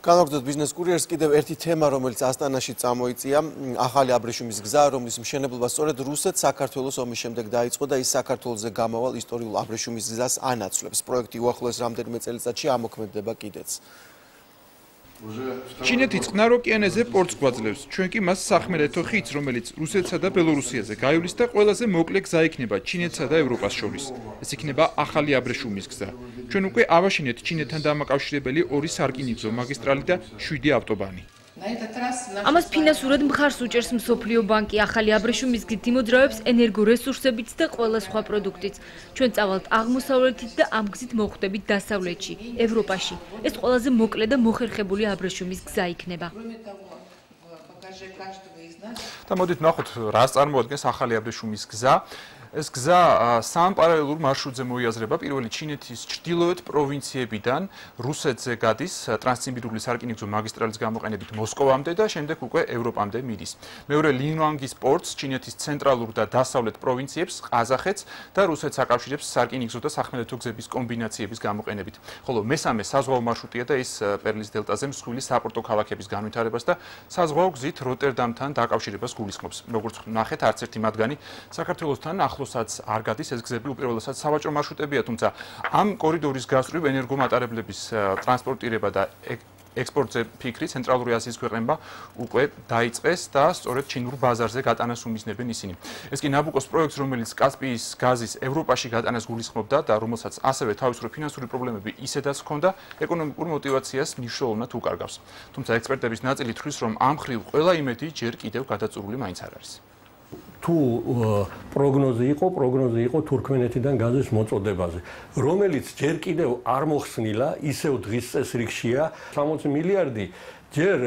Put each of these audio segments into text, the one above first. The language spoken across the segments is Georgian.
განვაგრძოთ ბიზნეს კურიერს კიდევ ერთი თემა, რომელიც ასტანაში წამოიწია, ახალი აბრეშუმის გზა, რომლის მშენებლობა სწორედ რუსეთს საქართველოს ომის შემდეგ დაიწყო და ის საქართველოზე გამავალ ისტორიულ აბრეშუმის გზას ანაცვლებს. პროექტი უახლოეს რამდენიმე წელიწადში ამოქმედდება კიდეც. ჩინეთი წყნარ ოკეანეზე პორტს გვაძლევს. ჩვენ კი მას სახმელეთო ხიდს, რომელიც რუსეთსა და ბელორუსიაზე გაივლის და ყველაზე მოკლე გზა იქნება ჩინეთსა და ევროპას შორის. ეს იქნება ახალი აბრეშუმის გზა. ჩვენ უკვე ავაშინეთ ჩინეთთან დამაკავშირებელი 2 სარკინიგზო მაგისტრალი და 7 ავტობანი. ამას ფინანსურად მხარს უჭერს მსოფლიო ბანკი. ახალი აბრეშუმის გზით იმოძრავებს ენერგორესურსებით და ყველა სხვა პროდუქტით. ჩვენ წავალთ აღმოსავლეთით და ამ გზით მოხვდებით დასავლეთში, ევროპაში. ეს ყველაზე მოკლე და მოხერხებული აბრეშუმის გზა იქნება. და მოდით ნახოთ, რას წარმოადგენს ახალი აბრეშუმის გზა. ეს გზა სამ პარალელურ მარშრუტზე მოიაზრება. პირველი ჩინეთის ჩრდილოეთ პროვინციებიდან რუსეთზე გადის ტრანსციმბირული სარკინიგზო მაგისტრალის გამოყენებით მოსკოვამდე და შემდეგ უკვე ევროპამდე მიდის. მეორე ლინვანგის პორტს ჩინეთის ცენტრალურ და დასავლეთ პროვინციებს, ყაზახეთს და რუსეთს აკავშირებს სარკინიგზო და სახმელეთო გზების კომბინაციების გამოყენებით. ხოლო მესამე საზღვაო მარშრუტია და ის პერლის დელტაზე მსხვილი საპორტო ქალაქების განვითარებას და საზღვაო გზით როტერდამთან დაკავშირებას გულისხმობს. როგორც ნახეთ, არც ერთი მათგანი საქართველოსთან ახლოსაც არ გადის. ეს გზები უპირველესად სავაჭრო მარშრუტებია, თუმცა ამ კორიდორის გასწვრივ ენერგომატარებლების ტრანსპორტირება და ექსპორტზე ფიქრი ცენტრალური აზიის ქვეყნებმა უკვე დაიწყეს და სწორედ ჩინურ ბაზარზე გატანას უმიზნებენ ისინი. ეს კი ნაბუკოს პროექტს, რომელიც კასპიის გაზის ევროპაში გატანას გულისხმობდა და რომელსაც ასევე თავისუფლი ფინანსური პრობლემები ისედაც ჰქონდა, ეკონომიკურ мотиваციას მნიშვნელოვნად უკარგავს. თუმცა ექსპერტების ნაწილი თვლის, რომ ამ მხრივ ყველა იმედი ჯერ კიდევ გადაწურული მაინც არ არის. თუ პროგნოზი იყო თურქმენეთიდან გაზის მოწოდებაზე, რომელიც ჯერ კიდევ არ მოხსნილა, ისევ დღის წესრიგშია 60 მილიარდი ჯერ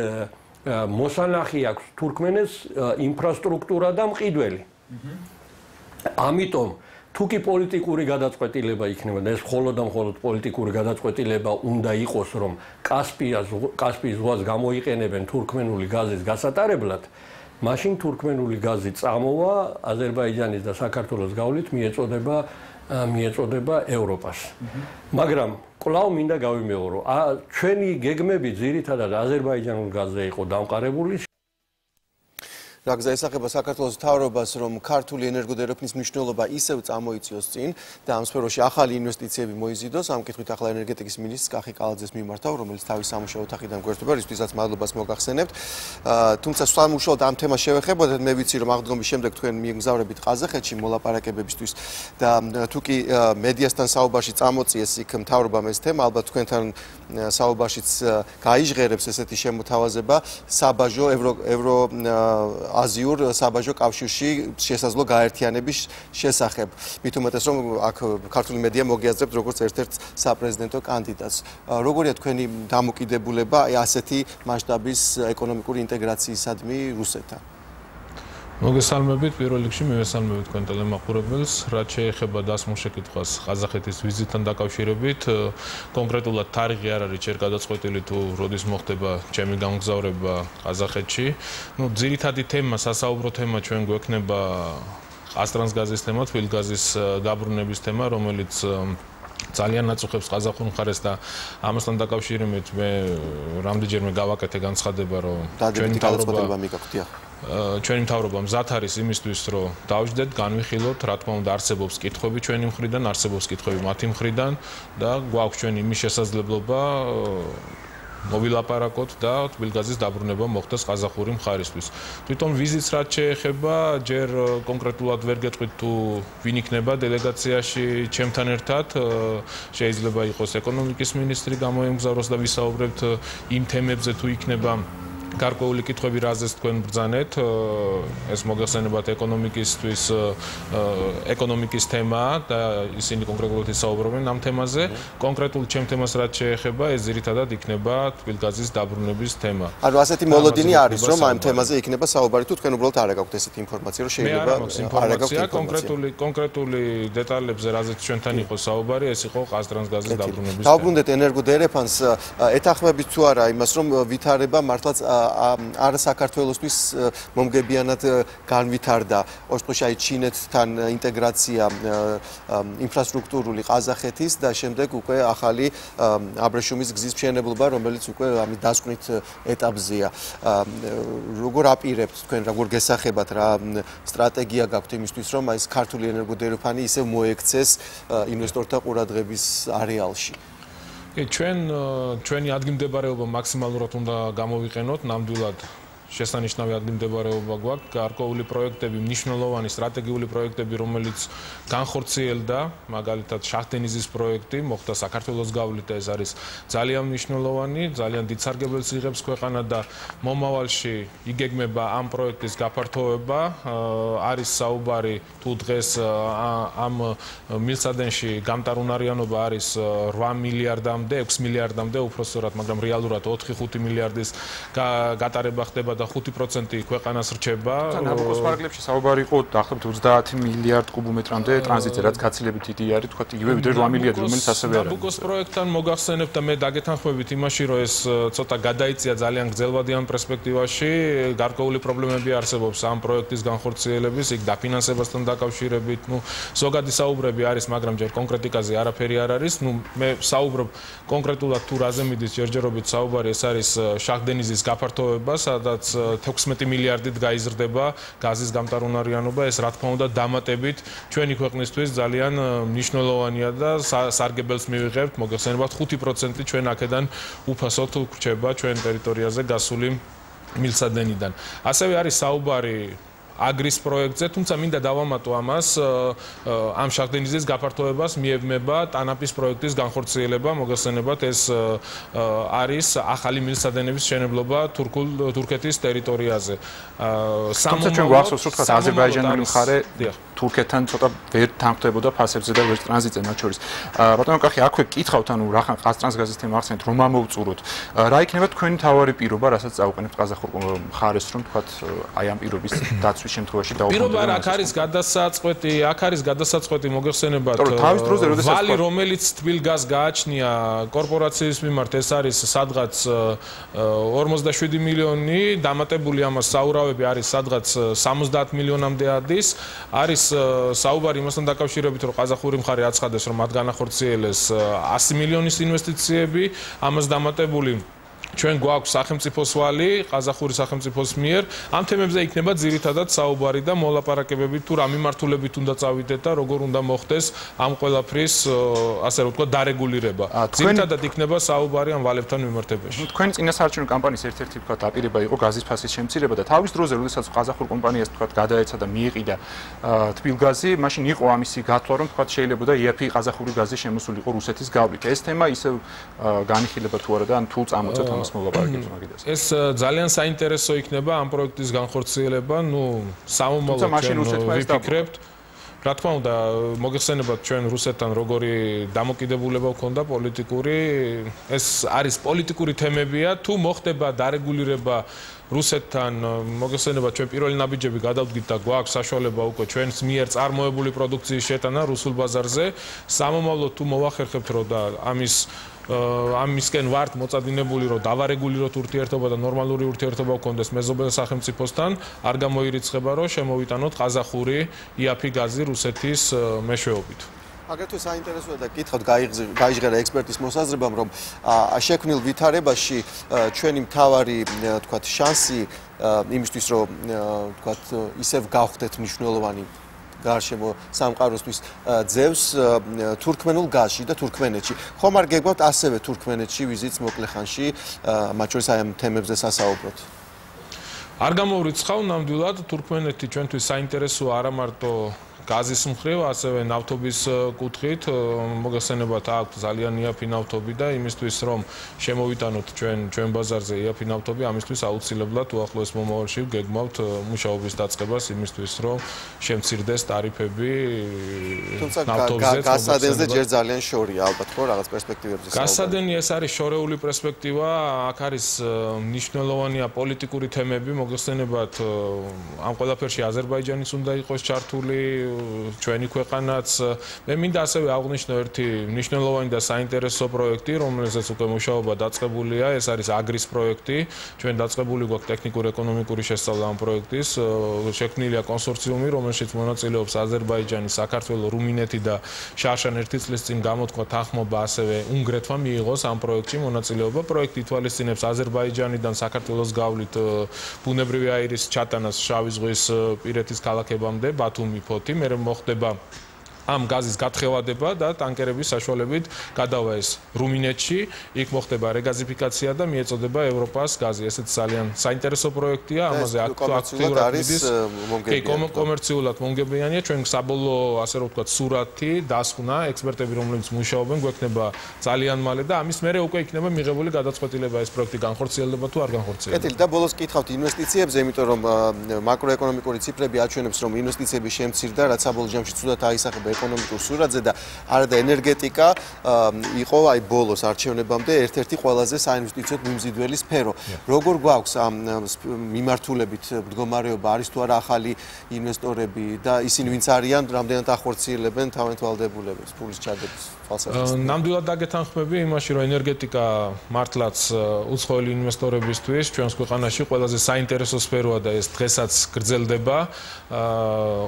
მოსანახი აქვს თურქმენეთს ინფრასტრუქტურა და მყიდველი. ამიტომ თუ კი პოლიტიკური გადაწყვეტილება იქნება და ეს მხოლოდ და მხოლოდ პოლიტიკური გადაწყვეტილება უნდა იყოს, რომ კასპიის ზღვას გამოიყენებენ თურქმენული გაზის გასატარებლად, მაშინ თურქმენული გაზი წამოვა აზერბაიჯანის და საქართველოს გავლით მიეწოდება ევროპას. მაგრამ კვლავ მინდა გავიმეორო, ჩვენი გეგმები ძირითადად აზერბაიჯანულ გაზზე იყო დამყარებული. რა გზა ესახება საქართველოს მთავრობას, რომ ქართული ენერგოდერეფნის მნიშვნელობა ისევ წამოიწიოს წინ და ამ სფეროში ახალი ინვესტიციები მოიზიდოს. ამ კითხვით ახლა ენერგეტიკის მინისტრს კახი კალაძეს მიმართავ, რომელიც თავის სამუშაო ოთახიდან გვერდება, რისთვისაც მადლობას მოგახსენებთ. თუმცა სამუშაოდ ამ თემას შევეხებოდეთ, მე ვიცი, რომ აღდგომის შემდეგ თქვენ მიემგზავრებით ყაზახეთში მოლაპარაკებებისთვის და თუ კი მედიასთან საუბარში წამოწიეს იქ მთავრობამ ეს თემა, ალბათ თქვენთან საუბარშიც გაიჟღერებს ესეთი შემოთავაზება საბაჟო აზიურ საბაჟო კავშირში შესაძლო გაერთიანების შესახებ. მით უმეტეს, რომ აქ ქართული მედია მოგიაზრებთ როგორც ერთ-ერთ საპრეზიდენტო კანდიდატს. როგორია თქვენი დამოკიდებულება ასეთი მასშტაბის ეკონომიკური ინტეგრაციისადმი რუსეთთან? მოგესალმებით, პირველ რიგში მივესალმებით თქვენ ტელემაყურებელს. რაც შეეხება დასმულ შეკითხვას ყაზახეთის ვიზიტთან დაკავშირებით, კონკრეტულად თარიღი არ არის ჯერ გადაწყვეტილი თუ როდის მოხდება ჩემი გამგზავრება ყაზახეთში. ძირითადი თემა, სასაუბრო თემა ჩვენ გვექნება აზტრანსგაზის თემა, თბილგაზის დაბრუნების თემა, რომელიც ძალიან ნაწუხებს ყაზახურ მხარეს და ამასთან დაკავშირებით მე რამდენჯერმე გავაკეთე განცხადება, რომ ჩვენი მთავრობა მზად არის იმისთვის, რომ დავждდეთ, განვიხილოთ, რა თქმა უნდა არსებობს კითხვები ჩვენი მხრიდან, არსებობს კითხვები მათი მხრიდან და გვაქვს ჩვენ იმის შესაძლებლობა მოვილაპარაკოთ და თბილგაზის დაბრუნება მოხდეს ყაზახური მხარისთვის. თვითონ ვიზიტს რაც შეეხება, ჯერ კონკრეტულად ვერ გეტყვით თუ ვინ იქნება დელეგაციაში ჩემთან ერთად, შეიძლება იყოს ეკონომიკის მინისტრი გამოემგზავროს და ვისაუბრებთ იმ თემებზე თუ იქნება გარკვეული კითხვები, რაზეც თქვენ ბრძანეთ, ეს მოგეხსენებათ ეკონომიკის თემა და ისინი კონკრეტულად ისაუბრებენ ამ თემაზე. კონკრეტულ ჩემ თემას რაც შეეხება, ეს ძირითადად იქნება თბილგაზის დაბრუნების თემა. ანუ ასეთი მოლოდინი არის, რომ ამ თემაზე იქნება საუბარი, თუ თქვენ უბრალოდ არ გაქვთ ესეთი ინფორმაცია, რომ შეიძლება არ გაქვთ კონკრეტული დეტალებზე, რაზეც ჩვენთან იყო საუბარი, ეს იყო ყაზტრანსგაზის დაბრუნების თემა. დავბრუნდეთ ენერგოდერეფანს, ეთანხმებით თუ არა იმას, რომ ვითარება მართლაც არ საქართველოსთვის მომგებიანად განვითარდა ოშტყუში აი ჩინეთთან ინტეგრაცია ინფრასტრუქტურული ყაზახეთის და შემდეგ უკვე ახალი აბრეშუმის გზის მშენებლობა, რომელიც უკვე ამის დასკვნით ეტაპზეა. როგორ აპირებთ თქვენ, როგორ გესახებათ რა სტრატეგია გაქვთ იმისთვის, რომ აი ეს ქართული ენერგოდერეფანი ისევ მოექცეს ინვესტორთა ყურადღების არეალში? ჩვენი ადგილმდებარეობა მაქსიმალურად უნდა გამოვიყენოთ, ნამდვილად შესანიშნავი ადგილმდებარეობა გვაქვს, გარკვეული პროექტები, მნიშვნელოვანი სტრატეგიული პროექტები, რომელიც განხორციელდა, მაგალითად შახტენიზის პროექტი, მოხდა საქართველოს გავლით და ეს არის ძალიან მნიშვნელოვანი, ძალიან დიდ სარგებელს იღებს ქვეყანა და მომავალში იგეგმება ამ პროექტის გაფართოება, არის საუბარი თუ დღეს ამ მილსადენში გამტარუნარიანობა არის 8 მილიარდამდე, 6 მილიარდამდე უпроსტად, მაგრამ რეალურად 4-5 მილიარდის გატარება ხდება და 5% ქვეყანას რჩება. ნაბუკოს ფარგლებში საუბარი იყო დაახლოებით 30 მილიარდ კუბომეტრამდე ტრანზიტზე, რაც გაცილებით დიდი არის, თქვა იგივე ვიდრე 8 მილიარდი, რომელიც ასევე არის. ნაბუკოს პროექტთან მოგახსენებთ და მე დაგეთანხმებით იმაში, რომ ეს ცოტა გადაიწია ძალიან გრძელვადიან პერსპექტივაში, გარკვეული პრობლემები არსებობს ამ პროექტის განხორციელების, იქ დაფინანსებასთან დაკავშირებით, ზოგადი საუბრები არის, მაგრამ ჯერ კონკრეტიკაზე არაფერი არ არის. მე საუბრობ კონკრეტულად თუ რაზე მიდის ჯერჯერობით საუბარი, ეს არის შახდენიზის გაფართოება, სადაც 16 მილიარდით გაიზრდება გაზის გამტარუნარიანობა, ეს რა თქმა უნდა დამატებით ჩვენი ქვეყნისთვის ძალიან მნიშვნელოვანია და სარგებელს მივიღებთ, მოგეხსენებათ 5% ჩვენ აქედან უფასოდ გვრჩება ჩვენ ტერიტორიაზე გასული მილსადენიდან. ასევე არის საუბარი აგრის პროექტზე, თუმცა მინდა დავამატო ამას, ამ შახდენიზის გაფართოებას მიეբმება ტანაპის პროექტის განხორციელება, მოგეხსენებათ ეს არის ახალი მილსადენების მშენებლობა თურქეთის ტერიტორიაზე. თუმცა ჩვენ გვახსოვს, რომ თქვა აზერბაიჯანული მხარე თურქეთთან ცოტა ვერ თანხმდებოდა ფასებზე და ვერ ტრანზიტზე მათ შორის. ბატონო კახი, აქვე კითხავთ, ანუ რახან ყაზტრანსგაზის თემა ახსენეთ, რომ ამოვწუროთ. რა იქნება თქვენი თავარი პირობა, რასაც წაუყენებთ ყაზახურ მხარეს, რომ თქვა აი ამ პირობის დაცვის შემთხვევაში პირობა აქ არის გადასაწყვეტი მოგეხსენებათ ვალი რომელიც თბილგაზს გააჩნია კორპორაციის მიმართ ეს არის სადღაც 57 მილიონი დამატებული ამას საურავები არის სადღაც 70 მილიონამდე ადის არის საუბარი იმასთან დაკავშირებით რომ ყაზახური მხარე აცხადეს რომ მათ განახორციელეს 100 მილიონის ინვესტიციები ამას დამატებული ჩვენ გვაქვს სახელმწიფოს ვალი, ყაზახური სახელმწიფოს მიერ, ამ თემებზე იქნება ძირითადად საუბარი და მოლაპარაკებები თუ რა მიმართულებით უნდა წავიდეთ და როგორ უნდა მოხდეს ამ ყველაფრის, ასე რომ ვთქვათ, დარეგულირება. ძირითადად იქნება საუბარი ამ ვალებთან მიმართებაში. თქვენი წინასაარჩევნო კამპანიის ერთ-ერთი ვთქვათ აპირება იყო გაზის ფასის შემცირება და თავის დროზე, როდესაც ყაზახურ კომპანიას ვთქვათ გადაეცა და მიიყიდა თბილგაზი, მაშინ იყო ამისი გათვლა, რომ ვთქვათ შეიძლება იაფი ყაზახური გაზი შემოსულიყო რუსეთის გავლით. ეს თემა ისევ განიხილება თუ არა და ან თუ წამოწევთ ეს ძალიან საინტერესო იქნება ამ პროექტის განხორციელება, სამომავლოდ ვიფიქრებთ. რა თქმა უნდა, მოგეხსენებათ ჩვენ რუსეთთან როგორი დამოკიდებულება გვქონდა პოლიტიკური, ეს არის პოლიტიკური თემებია, თუ მოხდება დარეგულირება რუსეთთან, მოგეხსენებათ ჩვენ პირველი ნაბიჯები გადავდგით და გვაქვს საშუალება უკვე ჩვენს მიერ წარმოებული პროდუქციის შეტანა რუსულ ბაზარზე, სამომავლოდ თუ მოვახერხებთ რომ და ამისკენ ვართ მოწადინებული რომ დავარეგულიროთ ურთიერთობა და ნორმალური ურთიერთობა გქონდეს მეზობელ სახელმწიფოსთან, არ გამოირიცხება რომ შემოვიტანოთ ყაზახური იაფი გაზი რუსეთის მეშვეობით. აგრეთვე საინტერესოა და გითხავთ გაიჟღერა ექსპერტის მოსაზრებამ რომ შექმნილ ვითარებაში ჩვენი მთავარი თქვათ შანსი იმისთვის რომ თქვათ ისევ გავხდეთ მნიშვნელოვანი გარშემო სამყაროსთვის ძევს თურქმენულ გაზში და თურქმენეთში. ხომ არ გეგმავთ ასევე თურქმენეთში ვიზიტს მოკლე ხანში, მათ შორის აი ამ თემებზე სასაუბროთ? არ გამოვრიცხავ ნამდვილად თურქმენეთი ჩვენთვის საინტერესოა არა მარტო გაზის მხრივ, ასევე ნავთობის კუთხით, მოგეხსენებათ აქვთ ძალიან იაფი ნავთობი და იმისთვის რომ შემოვიტანოთ ჩვენ ბაზარზე იაფი ნავთობი, ამისთვის აუცილებლად უახლოეს მომავალში გეგმავთ მუშაობის დაწყებას იმისთვის რომ შემცირდეს ტარიფები ნავთობზე. თუმცა გასადენზე ჯერ ძალიან შორია ალბათ ხო რაღაც პერსპექტივებზე საუბარი. გასადენი ეს არის შორეული პერსპექტივა, აქ არის მნიშვნელოვანია პოლიტიკური თემები, მოგეხსენებათ ამ ყველაფერში აზერბაიჯანის უნდა იყოს ჩართული ჩვენი ქვეყანაც. მე მინდა ასევე აღვნიშნო ერთი მნიშვნელოვანი და საინტერესო პროექტი, რომელზეც უკვე მუშაობა დაწყებულია, ეს არის აგრის პროექტი. ჩვენ დაწყებული გვაქვს ტექნიკურ-ეკონომიკური შესწავლა ამ პროექტის. შექმნილია კონსორციუმი, რომელშიც მონაწილეობს აზერბაიჯანი, საქართველო, რუმინეთი და შარშან ერთი წლის წინ გამოთქვა თანხმობა ასევე უნგრეთმა მიიღოს ამ პროექტში მონაწილეობა. პროექტი ითვალისწინებს აზერბაიჯანიდან საქართველოს გავლით ბუნებრივი აირის ჩატანას შავი ზღვის პირეთის ქალაქებამდე, ბათუმი, ფოთი, მერე მოხდება ამ გაზის გათხევადება და ტანკერების საშუალებით გადავა ეს რუმინეთში, იქ მოხდება რეგაზიფიკაცია და მიეწოდება ევროპას გაზი. ესეც ძალიან საინტერესო პროექტია, ამაზე აქტიურად მიდის. კომერციულად მომგებიანია, ჩვენ საბოლოო, ასე რომ ვთქვათ, სურათი დასკვნა, ექსპერტები, რომლებიც მუშაობენ, გვექნება ძალიან მალე და ამის მერე უკვე იქნება მიღებული გადაწყვეტილება ეს პროექტი განხორციელდება თუ არ განხორციელდება. კეთილი და ბოლოს კითხავთ ინვესტიციებზე, იმიტომ რომ მაკროეკონომიკური ციფრები აჩვენებს, რომ ინვესტიციები შემცირდა, რაც საბოლოო ჯამში ცუდად აისახება ეკონომიკურ სურათზე და არა და ენერგეტიკა იყო აი ბოლოს არჩევნებამდე ერთ-ერთი ყველაზე საინვესტიციო მიმზიდველი სფერო. როგორ გვაქვს ამ მიმართულებით მდგომარეობა, არის თუ არა ახალი ინვესტორები და ისინი ვინც არიან, რამდენად ახორციელებენ თავიანთ ვალდებულებას ფულის ჩადების თვალსაზრისით? ნამდვილად დაგეთანხმები იმაში, რომ ენერგეტიკა მართლაც უცხოელი ინვესტორებისთვის ჩვენს ქვეყანაში ყველაზე საინტერესო სფეროა და ეს დღესაც გრძელდება.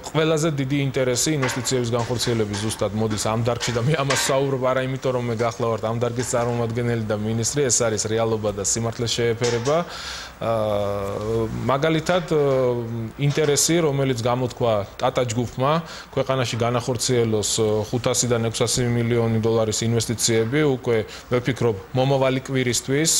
ყველაზე დიდი ინტერესი ინვესტიციების განხორციელების ზუსტად მოდის ამ დარგში და მე ამას საუბრობ არა იმიტომ რომ მე გახლავართ ამ დარგის წარმომადგენელი და მინისტრი, ეს არის რეალობა და სიმართლეს შეეფერება. მაგალითად ინტერესი, რომელიც გამოთქვა ტატა ჯგუფმა ქვეყანაში განახორციელოს 500-დან 600 მილიონი დოლარის ინვესტიციები, უკვე ვფიქრობ მომავალი კვირისთვის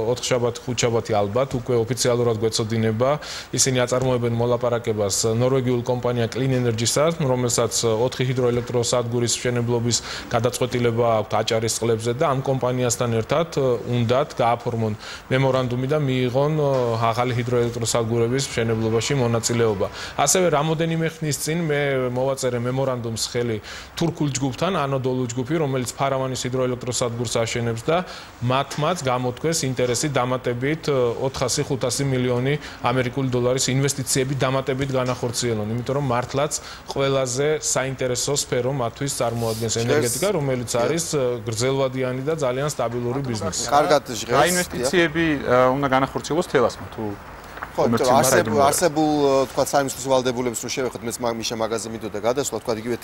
4-შაბათი, 5-შაბათი ალბათ უკვე ოფიციალურად გვეწოდინება. ისინი აწარმოებენ მოლაპარაკებას ნორვეგიულ კომპანია Clean Energy-სთან, რომელსაც 4 ჰიდროელექტროსადგურის მშენებლობის გადაწყვეტილება აქვს აჭარის წყლებზე და ამ კომპანიასთან ერთად უნდათ გააფორმონ მემორანდუმი და მიიღონ ახალი ჰიდროელექტროსადგურების მშენებლობაში მონაწილეობა. ასევე რამოდენიმე ხნის წინ მე მოვაწერე მემორანდუმს ხელი თურქულ ჯგუფთან, ანადოლუ ჯგუფი, რომელიც ფარავანის ჰიდროელექტროსადგურს აშენებს და მათმაც გამოთქვეს ინტერესი დამატებით 400-500 მილიონი ამერიკული დოლარის ინვესტიციები დამატებით განახორციელონ, იმიტომ რომ მართლაც ყველაზე საინტერესო სფერო მათთვის წარმოადგენს ენერგეტიკა, რომელიც არის გრძელვადიანი და ძალიან სტაბილური ბიზნესი. კარგად ჟღერს. ინვესტიციები უნდა განახორციელოს თელასმა თუ არსებულ თქვა საიმისთვის ვალდებულებს რო შევეხოთ, მეც მიშა მაგაზე მიდოდა გადასვლა, თქვა იგივე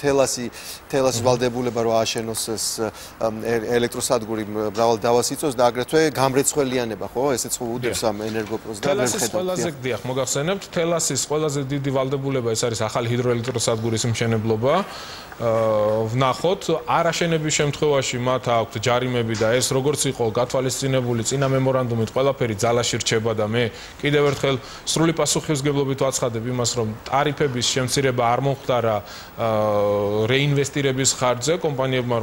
თელასის ვალდებულება რო ააშენოს ეს ელექტროსადგური მრავალ დავას იწვევს და აგრეთვე გამრეცხველიანება, ხო? ესეც ხო უდევს ამ ენერგოპროს და თელასის ყველაზე გდიახ, მოგახსენებთ, თელასის ყველაზე დიდი ვალდებულება ეს არის ახალი ჰიდროელექტროსადგურის მშენებლობა. ვნახოთ, არაშენების შემთხვევაში მათ აქვთ ჯარიმები და ეს როგორც იყო გათვალისწინებული წინა მემორანდუმით, ყველაფერი ძალაში რჩება და მე კიდევ ერთხელ სრული პასუხისმგებლობით ვაცხადებ იმას, რომ ტარიფების შემცირება არ მომხდარა რეინვესტირების ხარჯზე კომპანიებმა,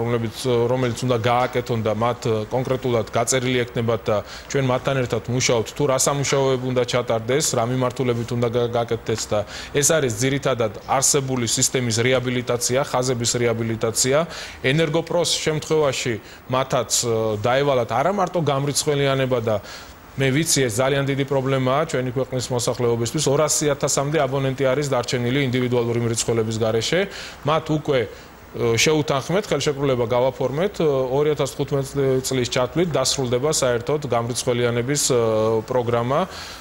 რომელიც უნდა გააკეთონ და მათ კონკრეტულად გაწერილი ექნებათ და ჩვენ მათთან ერთად მუშაობთ, თუ რა სამუშაოები უნდა ჩატარდეს, რა მიმართულებით უნდა გააკეთდეს და ეს არის ძირითადად არსებული სისტემის რეაბილიტაცია, ხაზების რეაბილიტაცია. ენერგოპროს შემთხვევაში მათაც დაევალათ არა მარტო გამრიცხველიანება და მე ვიცი ეს ძალიან დიდი პრობლემაა ჩვენი ქვეყნის მოსახლეობისთვის. 200,000-მდე აბონენტი არის დარჩენილი ინდივიდუალური მრიცხველების გარეშე. მათ უკვე შეუთანხმეთ, ხელშეკრულება გავაფორმეთ, 2015 წლის ჩათვლით დასრულდება საერთოდ გამრიცხველიანების პროგრამა.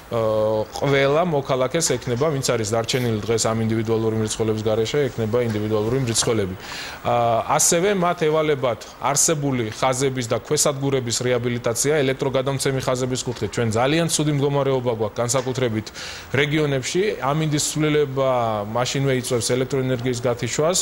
ყველა მოქალაქეს ექნება, ვინც არის დარჩენილი დღეს ამ ინდივიდუალური მრიცხველების გარეშე, ექნება ინდივიდუალური მრიცხველები. ასევე მათ ევალებათ არსებული ხაზების და ქვესადგურების რეაბილიტაცია, ელექტროგადამცემი ხაზების კუთხით. ჩვენ ძალიან ცუდი მდგომარეობა გვაქვს განსაკუთრებით რეგიონებში. ამინდის ცვლილება მაშინვე იწვევს ელექტროენერგიის გათიშვას.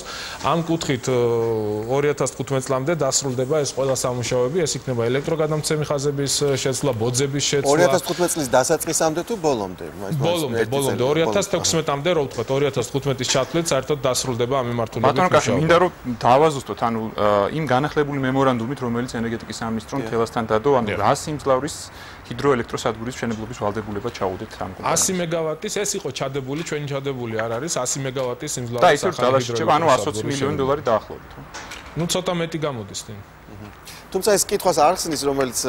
ამ კუთხით 2015 წლამდე დასრულდება ეს ყველა სამუშაოები, ეს იქნება ელექტროგადამცემი ხაზების შეცვლა, ბოძების შეცვლა. 2015 წლის დასაწყისამდე თუ ბოლომდე? ბოლომდე, 2016-მდე, რო ვთქვათ, 2015-ის ჩათვლით საერთოდ დასრულდება ამ მიმართულებით. ბატონო კახი, მინდა რომ დავაზუსტოთ, ანუ იმ განახლებული მემორანდუმით, რომელიც ენერგეტიკის სამინისტრომ თელასთან დადო, ანუ 100 სიმძლავრის ჰიდროელექტროსადგურის მშენებლობის ვალდებულება ჩაუდეთ ამ კომპანიას. 100 მეგავატის ეს იყო ჩადებული, ჩვენი ჩადებული არ არის 100 მეგავატის სიმძლავრის და ისე ძალაში რჩება, ანუ 120 მილიონი დოლარი დაახლოებით. ნუ ცოტა მეტი გამოდის თინ. თუ თუმცა ეს კითხვას არ ხსნის, რომელიც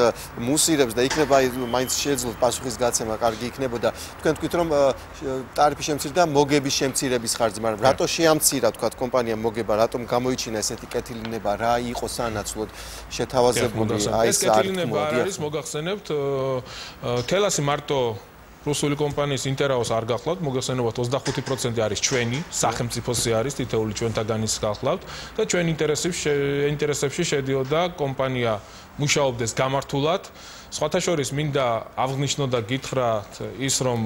მუსირებს და იქნება მაინც შეეძლოთ პასუხისგაცემა კარგი იქნებოდა. თქვენ თქვით რომ ტარიფის შემცირება და მოგების შემცირების ხარჯზე, მაგრამ რატო შეამცირა თქვა კომპანიამ მოგება, რატომ გამოიჩინა ესეთი კეთილინება, რა იყო სანაცვლოდ შეთავაზებული აი ეს კეთილინება არ არის, მოგახსენებთ, თელასი მარტო რუსული კომპანიის ინტერაოს არ გახლავთ, მოგეხსენებათ 25% არის ჩვენი, სახელმწიფოსი არის, თითოეული ჩვენთაგანის გახლავთ და ჩვენ ინტერესებში შედიოდა კომპანია მუშაობდეს გამართულად. სხვათა შორის მინდა აღნიშნო და გითხრათ ის, რომ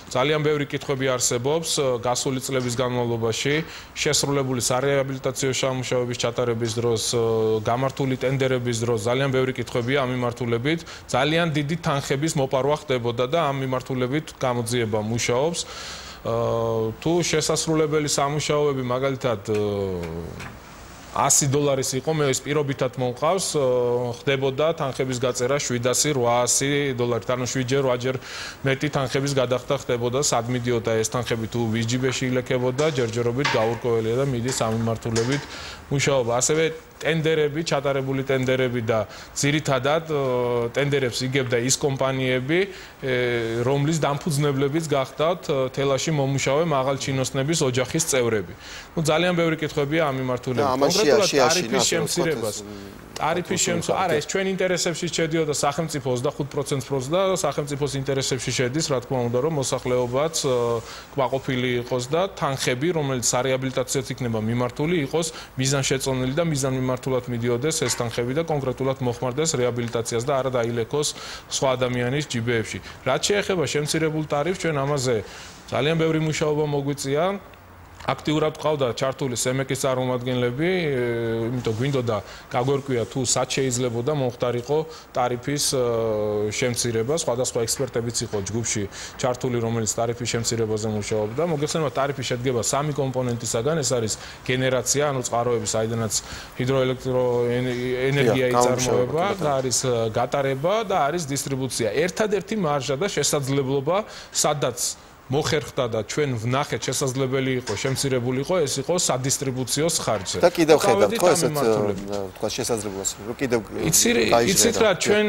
ძალიან ბევრი კითხვები არსებობს გასული წლების განმავლობაში შესრულებული სარეაბილიტაციო სამუშაოების ჩატარების დროს, გამართული ტენდერების დროს ძალიან ბევრი კითხვებია ამ მიმართულებით. ძალიან დიდი თანხების მოპარვა ხდებოდა და ამ მიმართულებით გამოძიება მუშაობს. თუ შესასრულებელი სამუშაოები მაგალითად $100 იყო, მე ეს პირობითად მომყავს, ხდებოდა თანხების გაწერა $700-800, ანუ 7-8-ჯერ მეტი თანხების გადახდა ხდებოდა, სად მიდიოდა ეს თანხები თუ ვიზჯიბეში ილექებოდა, ჯერჯერობით გაურკვეველია და მიდის ამ მიმართულებით მუშაობა. ასევე ტენდერები, ჩატარებული ტენდერები და ძირითადად ტენდერებს იგებდა ის კომპანიები, რომლის დამფუძნებლებიც გახდათ თელაში მომუშავე მაღალჩინოსნების ოჯახის წევრები. ნუ ძალიან ბევრი კითხვებია ამ მიმართულებით. კონკრეტულად ტარიფის შემცირებას. ტარიფის შემცირება, არა, ეს ჩვენ ინტერესებში შედიოდა სახელმწიფო 25%-ს პროცენტს და სახელმწიფოს ინტერესებში შედის, რა თქმა უნდა, რომ მოსახლეობაც კმაყოფილი იყოს და თანხები, რომელიც სარეაბილიტაციოდ იქნება მიმართული, იყოს მიზანშეწონილი და მიზანმიმართულად მიდიოდეს ეს თანხები და კონკრეტულად მოხმარდეს რეაბილიტაციას და არა დაილექოს სხვა ადამიანის ჯიბეებში. რაც შეეხება შემცირებულ ტარიფს, ჩვენ ამაზე ძალიან ბევრი მუშაობა მოგვიწია. აქტიურად ყავდა ჩართული სემეკის წარმომადგენლები, იმიტომ გვინდოდა გაგვერკვია თუ სად შეიძლებოდა მომხდარიყო ტარიფის შემცირება, სხვადასხვა ექსპერტებიც იყო ჯგუფში ჩართული, რომელიც ტარიფის შემცირებაზე მუშაობდა. მოგეხსენებათ, ტარიფი შედგება 3 კომპონენტისაგან, ეს არის გენერაცია, ანუ წყაროები, საიდანაც ჰიდროელექტროენერგია იწარმოება, და არის გატარება და არის დისტრიბუცია. ერთადერთი მარჟა და შესაძლებლობა, სადაც მოხერხდა და ჩვენ ვნახეთ შესაძლებელი იყო შემცირებული იყო, ეს იყო სადისტრიბუციო ხარჯზე. და კიდევ ხედავთ ხო ესეთ თქვა შესაძლებლობას, რომ კიდევ იცით რა, ჩვენ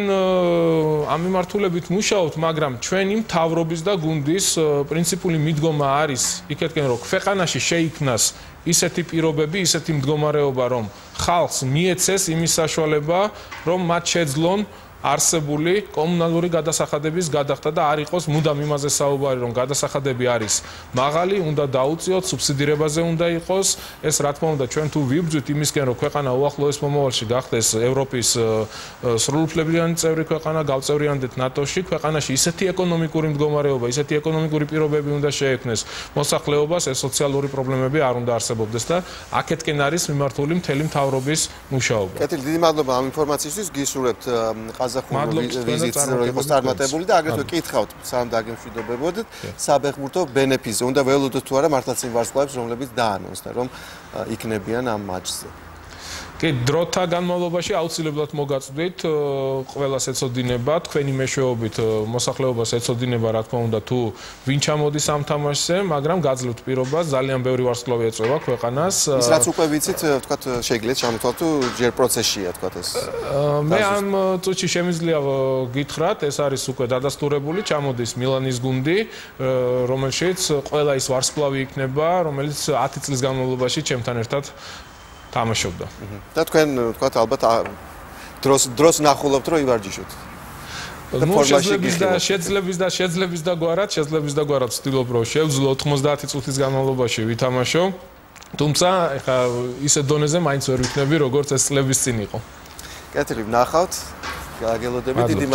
ამ მიმართულებით მუშაობთ, მაგრამ ჩვენი მთავრობის და გუნდის პრინციპული მიდგომა არის იქეთკენ, რომ ქვეყანაში შეიქმნას ისეთი პირობები, ისეთი მდგომარეობა, რომ ხალხს მიეცეს იმის საშუალება, რომ მათ შეძლონ არსებული კომუნალური გადასახადების გადახდა და არ იყოს მუდამ იმაზე საუბარი, რომ გადასახადები არის მაღალი, უნდა დაუწიოთ, სუბსიდირებაზე უნდა იყოს. ეს რა თქმა უნდა ჩვენ თუ ვიბრძვით იმისკენ, რომ ქვეყანა უახლოეს მომავალში გახდეს ევროპის სრულუფლებიანი წევრი ქვეყანა, გავწევრიანდეთ ნატოში, ქვეყანაში ისეთი ეკონომიკური მდგომარეობა, ისეთი ეკონომიკური პირობები უნდა შეექმნეს მოსახლეობას, ეს სოციალური პრობლემები არ უნდა არსებობდეს და აქეთკენ არის მიმართული მთელი მთავრობის მუშაობა. კეთილი, დიდი მადლობა ამ ინფორმაციისთვის, გისურვებთ ვიზიტს იყოს წარმატებული და აგრეთვე კითხავთ, სანამ დაგემშვიდობებოდეთ, საბეღმურთო ბენეფისზე. უნდა ველოდოთ თუ არა მართლაც იმ ვარსკვლავებს, რომლებიც დაანონსდა, რომ იქნებიან ამ მატჩზე. კი, დროთა განმავლობაში აუცილებლად მოგაწვდით, ყველას ეცოდინება, თქვენი მეშვეობით მოსახლეობას ეცოდინება, რა თქმა უნდა, თუ ვინ ჩამოდის ამ თამაშზე, მაგრამ გაძლევთ პირობას, ძალიან ბევრი ვარსკვლავი ეწევა ქვეყანას. ის რაც უკვე ვიცით, თქვათ, შეგიძლიათ ჩამოთვალოთ, თუ ჯერ პროცესშია, თქვათ ეს. მე ამ წუთში შემიძლია გითხრათ, ეს არის უკვე დადასტურებული, ჩამოდის მილანის გუნდი, რომელშიც ყველა ის ვარსკვლავი იქნება, რომელიც 10 წლის განმავლობაში ჩემთან ერთად თამაშობდა. და თქვენ თქვათ ალბათ დროს ნახულობთ რომ ივარჯიშოთ. შეძლების და გვარად ვცდილობ რომ შევძლო 90 წუთის განმავლობაში ვითამაშო. თუმცა ეხა ისეთ დონეზე მაინც ვერ ვიქნები როგორც ეს წლების წინ იყო. კეთილი, ვნახავთ. გაგელოდებით დიდი